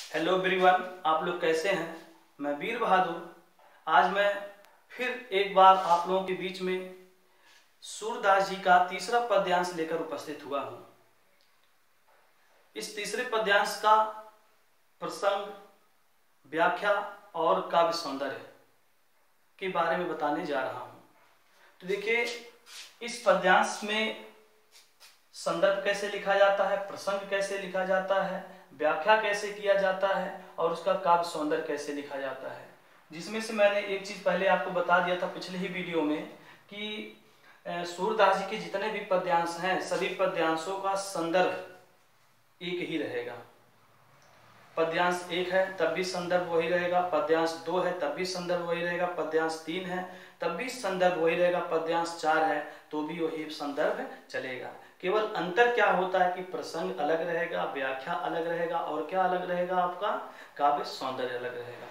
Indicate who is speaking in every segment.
Speaker 1: Hello everyone, आप लोग कैसे हैं। मैं वीर बहादुर आज मैं फिर एक बार आप लोगों के बीच में सूरदास जी का तीसरा पद्यांश लेकर उपस्थित हुआ हूं। इस तीसरे पद्यांश का प्रसंग, व्याख्या और काव्य सौंदर्य के बारे में बताने जा रहा हूं। तो देखिए, इस पद्यांश में संदर्भ कैसे लिखा जाता है, प्रसंग कैसे लिखा जाता है, व्याख्या कैसे किया जाता है और उसका काव्य सौंदर्य कैसे लिखा जाता है। जिसमें से मैंने एक चीज पहले आपको बता दिया था पिछले ही वीडियो में कि सूरदास जी के जितने भी पद्यांश हैं सभी पद्यांशों का संदर्भ एक ही रहेगा। पद्यांश 1 है तब भी संदर्भ वही रहेगा, पद्यांश 2 है तब भी संदर्भ वही रहेगा, पद्यांश 3 है तब भी संदर्भ वही रहेगा, पद्यांश 4 है तो भी वही संदर्भ चलेगा। केवल अंतर क्या होता है कि प्रसंग अलग रहेगा, व्याख्या अलग रहेगा और क्या अलग रहेगा, आपका काव्य सौंदर्य अलग रहेगा।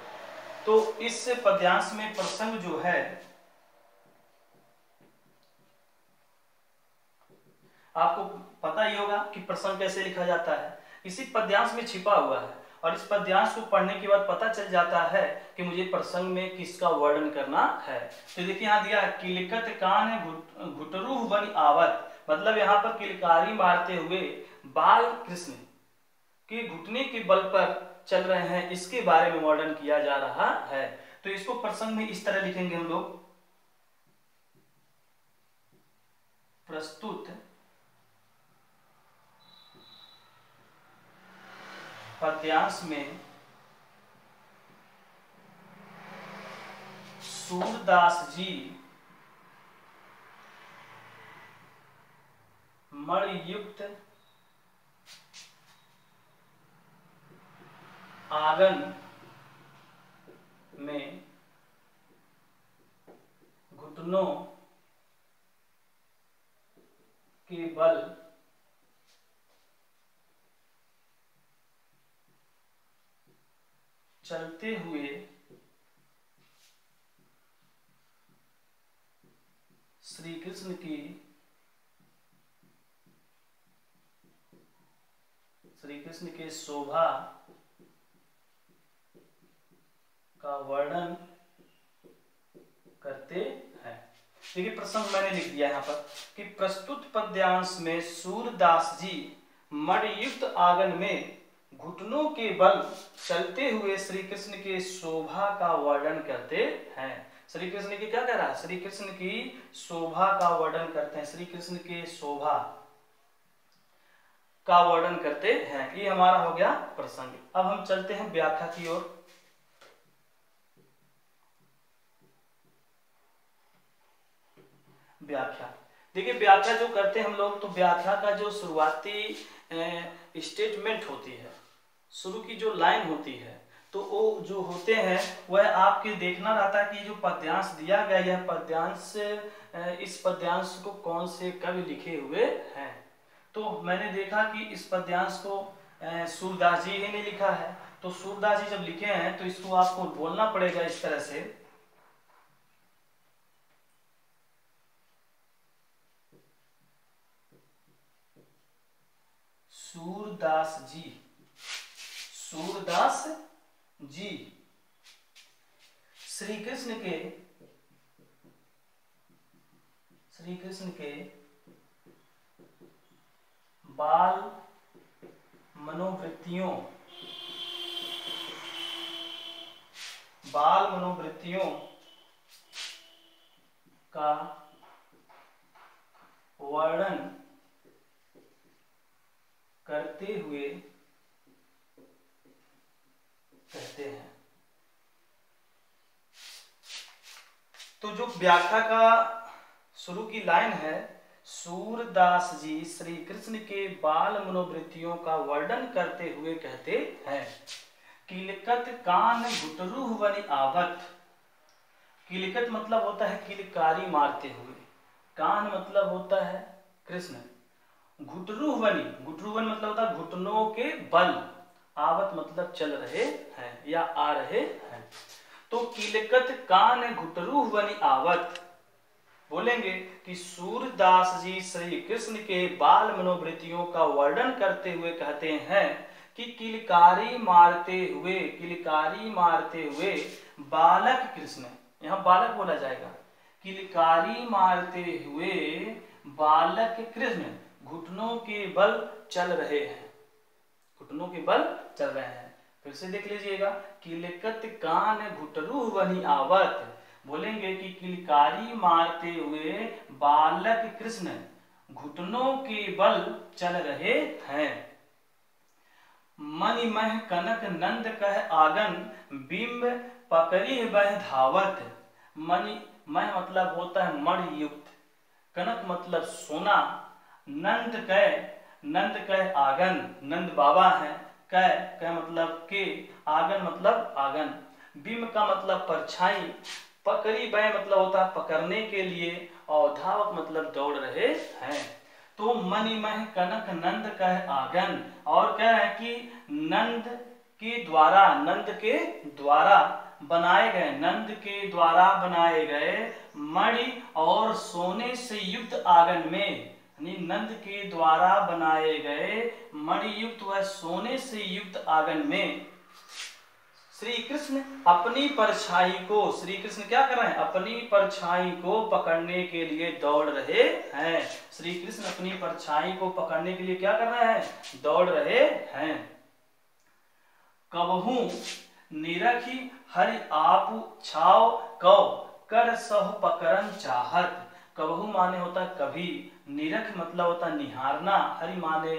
Speaker 1: तो इस पद्यांश में प्रसंग जो है आपको पता ही होगा कि प्रसंग कैसे लिखा जाता है, इसी पद्यांश में छिपा हुआ है और इस पद्यांश को पढ़ने के बाद पता चल जाता है कि मुझे प्रसंग में किसका वर्णन करना है। तो देखिए यहाँ दिया कि लिखत कान घुटरूह बनी आवत, मतलब यहाँ पर किलकारी मारते हुए बाल कृष्ण के घुटने के बल पर चल रहे हैं, इसके बारे में वर्णन किया जा रहा है। तो इसको प्रसंग में इस तरह लिखेंगे हम लोग, प्रस्तुत पद्यांश में सूरदास जी मणियुक्त आंगन में घुटनों के बल चलते हुए श्री कृष्ण के शोभा का वर्णन करते हैं। देखिए प्रसंग मैंने लिख दिया यहाँ पर कि प्रस्तुत पद्यांश में सूरदास जी मणियुक्त आंगन में घुटनों के बल चलते हुए श्री कृष्ण के शोभा का वर्णन करते हैं। श्री कृष्ण की क्या कह रहा है, श्री कृष्ण की शोभा का वर्णन करते हैं, श्री कृष्ण के शोभा का वर्णन करते हैं। ये हमारा हो गया प्रसंग। अब हम चलते हैं व्याख्या की ओर। व्याख्या, देखिए व्याख्या जो करते हैं हम लोग, तो व्याख्या का जो शुरुआती स्टेटमेंट होती है, शुरू की जो लाइन होती है, तो वो जो होते हैं वह आपके देखना रहता है कि जो पद्यांश दिया गया यह पद्यांश इस पद्यांश को कौन से कवि लिखे हुए हैं। तो मैंने देखा कि इस पद्यांश को सूरदास जी ने लिखा है। तो सूरदास जी जब लिखे हैं तो इसको आपको बोलना पड़ेगा इस तरह से, सूरदास जी, सूरदास जी श्री कृष्ण के बाल मनोवृत्तियों का वर्णन करते हुए कहते हैं। तो जो व्याख्या का शुरू की लाइन है, सूरदास जी श्री कृष्ण के बाल मनोवृत्तियों का वर्णन करते हुए कहते हैं। किलकत कान घुटरूह बनी आवत, किलकत मतलब होता है किलकारी मारते हुए, कान मतलब होता है कृष्ण, घुटरूह बनी, घुटरूवन मतलब होता है घुटनों के बल, आवत मतलब चल रहे हैं या आ रहे हैं। तो किलकत कान घुटरूह बनी आवत, बोलेंगे कि सूरदास जी श्री कृष्ण के बाल मनोवृत्तियों का वर्णन करते हुए कहते हैं कि किलकारी मारते हुए बालक कृष्ण, यहाँ बालक बोला जाएगा, किलकारी मारते हुए बालक कृष्ण घुटनों के बल चल रहे हैं, घुटनों के बल चल रहे हैं। फिर से देख लीजिएगा, किलकत कान घुटरू बनी आवत, बोलेंगे कि किलकारी मारते हुए बालक कृष्ण घुटनों के बल चल रहे हैं। मणिमह कनक नंद कह आगन, बिंब पकड़ी बह धावत। मणिमह मतलब होता है मणि युक्त, कनक मतलब सोना, नंद कह आगन, नंद बाबा है, कह मतलब के, आगन मतलब आगन, बिंब का मतलब परछाई, पकड़ी बह मतलब होता है पकड़ने के लिए, और धावक मतलब दौड़ रहे हैं। तो मणिमह कनक नंद कह आगन, और कह रहे हैं कि नंद के द्वारा बनाए गए मणि और सोने से युक्त आंगन में, नंद के द्वारा बनाए गए मणि युक्त व सोने से युक्त आंगन में श्री कृष्ण अपनी परछाई को, श्री कृष्ण क्या कर रहे हैं, अपनी परछाई को पकड़ने के लिए दौड़ रहे हैं। श्री कृष्ण अपनी परछाई को पकड़ने के लिए क्या कर रहे हैं, दौड़ रहे हैं। कबहू निरखी हरि आप छाव कौ, कर सह पकड़न चाहत। कबहू माने होता है कभी, निरख मतलब होता है निहारना, हरि माने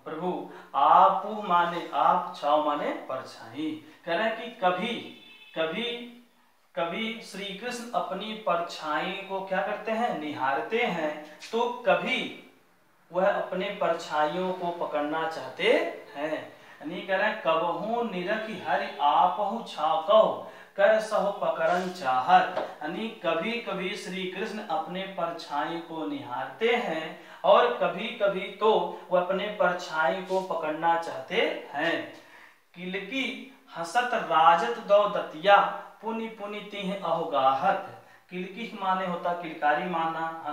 Speaker 1: प्रभु, आप माने आप, छाव माने परछाई। कह रहे हैं कि कभी श्री कृष्ण अपनी परछाई को क्या करते हैं, निहारते हैं, तो कभी वह अपने परछाइयों को पकड़ना चाहते हैं। यानी कह रहे हैं कबहू निरखी हरि आपहु छाकौ, कर सह पकड़न चाहत। यानी कभी कभी श्री कृष्ण अपने परछाई को निहारते हैं और कभी कभी तो वह अपने परछाई को पकड़ना चाहते हैं। किलकी हसत राजत दो दतिया, पुनि पुनि तिह अहोगाहत। किलकी माने होता किलकारी माना,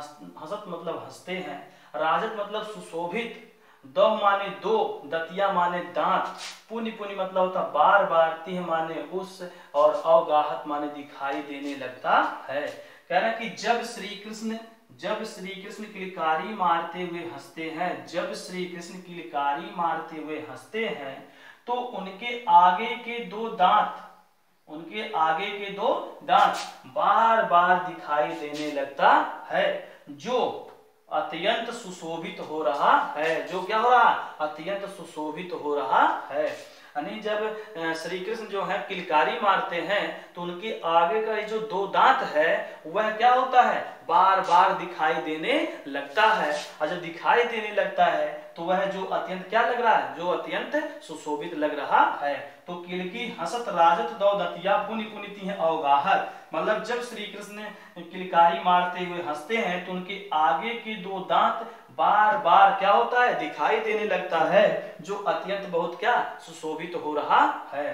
Speaker 1: हसत मतलब हंसते हैं, राजत मतलब सुशोभित, दो माने दो, दतिया माने दांत, पुनि पुनि मतलब होता बार बार, तिह माने उस, और अवगाहत माने दिखाई देने लगता है। कह रहे हैं कि जब श्री कृष्ण किलकारी मारते हुए हंसते हैं, जब श्री कृष्ण किलकारी मारते हुए हंसते हैं, तो उनके आगे के दो दांत बार बार दिखाई देने लगता है, जो अत्यंत सुशोभित हो रहा है। जो क्या हो रहा है, अत्यंत सुशोभित हो रहा है। यानी जब श्री कृष्ण जो है किलकारी मारते हैं तो उनके आगे का जो दो दांत है वह क्या होता है, बार बार दिखाई देने लगता है। और जब दिखाई देने लगता है तो वह जो अत्यंत क्या लग रहा है, जो अत्यंत सुशोभित लग रहा है। तो किलकी हसत राजत दो दतिया, पुनि पुनि तिह अवगाहत, मतलब जब श्री कृष्ण किलकारी मारते हुए हंसते हैं तो उनके आगे के दो दांत बार बार क्या होता है, दिखाई देने लगता है, जो अत्यंत बहुत क्या सुशोभित हो रहा है।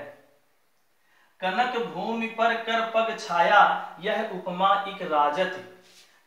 Speaker 1: कनक भूमि पर कर पग छाया, यह उपमा इक राजत।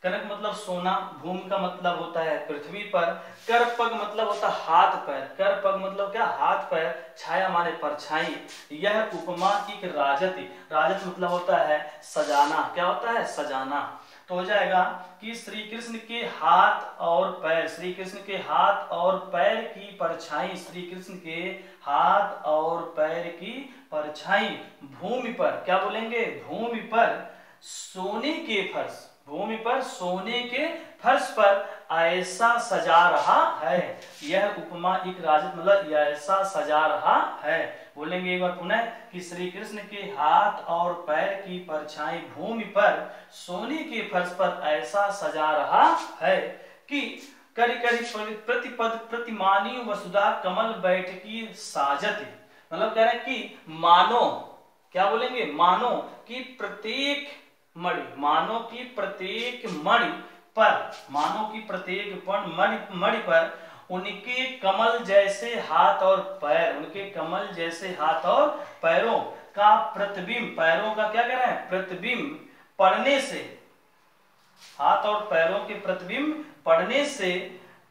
Speaker 1: कनक मतलब सोना, भूमि का मतलब होता है पृथ्वी पर, कर पग मतलब होता है हाथ पैर, कर पग मतलब क्या हाथ पैर, छाया माने परछाई, यह उपमा इक राजत, राजत मतलब होता है सजाना, क्या होता है सजाना। तो हो जाएगा कि श्री कृष्ण के हाथ और पैर, श्री कृष्ण के हाथ और पैर की परछाई, श्री कृष्ण के हाथ और पैर की परछाई भूमि पर, क्या बोलेंगे, भूमि पर सोने के फर्श, भूमि पर सोने के फर्श पर ऐसा सजा रहा है। यह उपमा एक राजत मतलब ऐसा सजा रहा है। बोलेंगे एक बार पुनः कि श्री कृष्ण के हाथ और पैर की परछाई भूमि पर सोने के फर्श पर ऐसा सजा रहा है कि करी करी प्रतिपद प्रतिमानी वसुधा कमल बैठकी साजत। मतलब कह रहे हैं कि मानो, क्या बोलेंगे, मानो कि प्रत्येक मणि, मानो की प्रत्येक मणि पर, मानो की प्रत्येक मणि पर उनके कमल जैसे हाथ और पैर, उनके कमल जैसे हाथ और पैरों का प्रतिबिंब, पैरों का क्या कह रहे हैं, प्रतिबिंब पड़ने से, हाथ और पैरों के प्रतिबिंब पड़ने से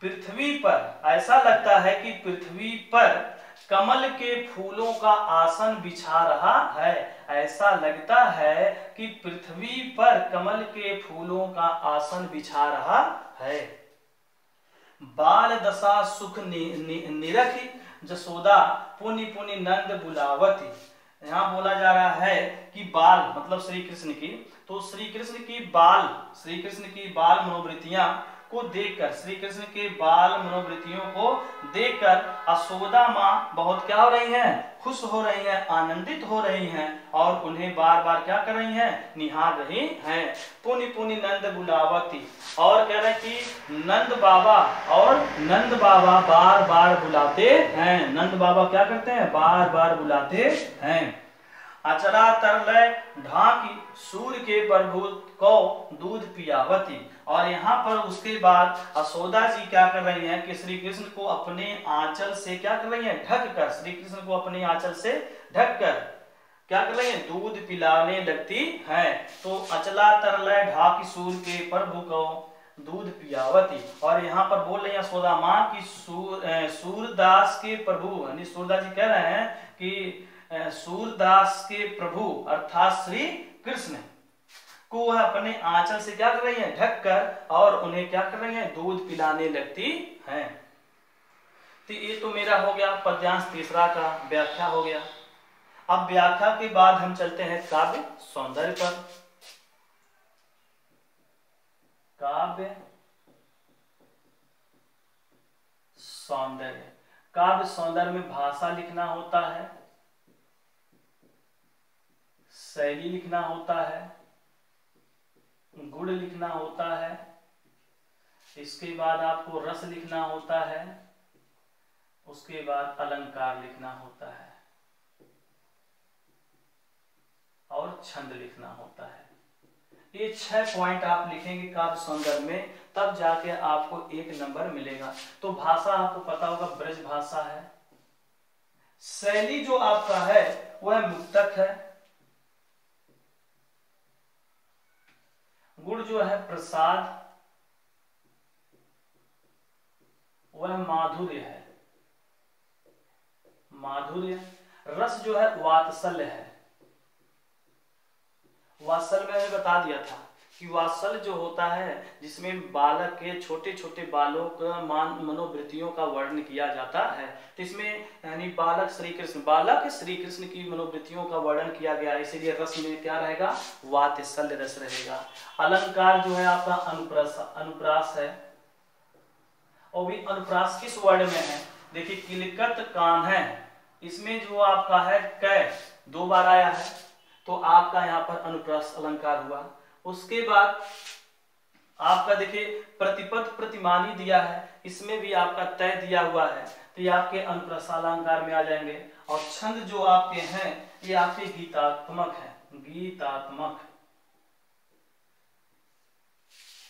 Speaker 1: पृथ्वी पर ऐसा लगता है कि पृथ्वी पर कमल के फूलों का आसन बिछा रहा है। ऐसा लगता है कि पृथ्वी पर कमल के फूलों का आसन बिछा रहा है। बाल दशा सुख निरखी जसोदा पुनि पुनि नंद बुलावती। यहाँ बोला जा रहा है कि बाल मतलब श्री कृष्ण की, तो श्री कृष्ण की बाल मनोवृत्तियां को देखकर, श्री कृष्ण के बाल मनोवृत्तियों को देखकर यशोदा माँ बहुत क्या हो रही हैं, खुश हो रही हैं, आनंदित हो रही हैं और उन्हें बार बार क्या कर रही हैं, निहार रही हैं। पुनि पुनि नंद बुलावती, और कह रहे हैं कि नंद बाबा बार बार बुलाते हैं। नंद बाबा क्या करते हैं, बार बार बुलाते हैं। अचरा तरलय ढाकी सूर्य के प्रभु को दूध पियावती। और यहाँ पर उसके बाद यशोदा जी क्या कर रही हैं कि श्री कृष्ण को अपने आंचल से क्या कर रही हैं, ढककर, श्री कृष्ण को अपने आंचल से ढककर क्या कर रही हैं, दूध पिलाने लगती हैं। तो अचला तरलय ढाकी सूर्य के प्रभु को दूध पियावती। और यहाँ पर बोल रही है यशोदा माँ की सूरदास के प्रभु, यानी सूरदास जी कह रहे हैं कि सूरदास के प्रभु अर्थात श्री कृष्ण को वह अपने आंचल से क्या कर रही हैं, ढककर, और उन्हें क्या कर रही हैं, दूध पिलाने लगती हैं। तो ये तो मेरा हो गया पद्यांश तीसरा का व्याख्या हो गया। अब व्याख्या के बाद हम चलते हैं काव्य सौंदर्य पर। काव्य सौंदर्य, काव्य सौंदर्य में भाषा लिखना होता है, शैली लिखना होता है, गुण लिखना होता है, इसके बाद आपको रस लिखना होता है, उसके बाद अलंकार लिखना होता है और छंद लिखना होता है। ये 6 पॉइंट आप लिखेंगे काव्य सौंदर्य में, तब जाके आपको 1 नंबर मिलेगा। तो भाषा आपको पता होगा ब्रज भाषा है। शैली जो आपका है वह मुक्तक है। गुण जो है प्रसाद, वह माधुर्य है, माधुर्य। रस जो है वात्सल्य है। वात्सल्य मैंने बता दिया था कि वात्सल्य जो होता है जिसमें बालक के छोटे छोटे बालों का मनोवृत्तियों का वर्णन किया जाता है, तो इसमें यानी बालक श्री कृष्ण की मनोवृत्तियों का वर्णन किया गया है, इसीलिए रस में क्या रहेगा, वात्सल्य रस रहेगा। अलंकार जो है आपका अनुप्रास है, और भी अनुप्रास किस वर्ण में है, देखिए किलकत कान है, इसमें जो आपका है कै 2 बार आया है, तो आपका यहाँ पर अनुप्रास अलंकार हुआ। उसके बाद आपका देखिए प्रतिपद प्रतिमानी दिया है, इसमें भी आपका तय दिया हुआ है, तो ये आपके अनुप्रास अलंकार में आ जाएंगे। और छंद जो आपके हैं ये आपके गीतात्मक है, गीतात्मक,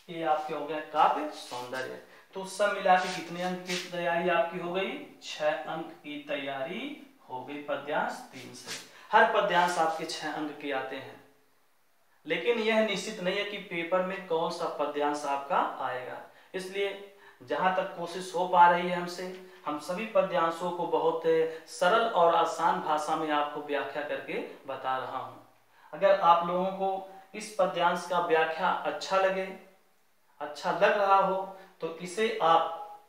Speaker 1: ये आपके हो गए काव्य सौंदर्य। तो सब मिला के कितने अंक की तैयारी आपकी हो गई, 6 अंक की तैयारी हो गई पद्यांश 3 से। हर पद्यांश आपके 6 अंक के आते हैं, लेकिन यह निश्चित नहीं है कि पेपर में कौन सा पद्यांश आपका आएगा। इसलिए जहां तक कोशिश हो पा रही है हमसे, हम सभी पद्यांशों को बहुत सरल और आसान भाषा में आपको व्याख्या करके बता रहा हूं। अगर आप लोगों को इस पद्यांश का व्याख्या अच्छा लग रहा हो तो इसे आप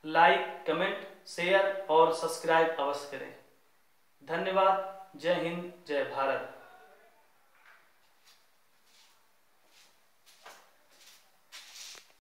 Speaker 1: लाइक, कमेंट, शेयर और सब्सक्राइब अवश्य करें। धन्यवाद। जय हिंद, जय भारत।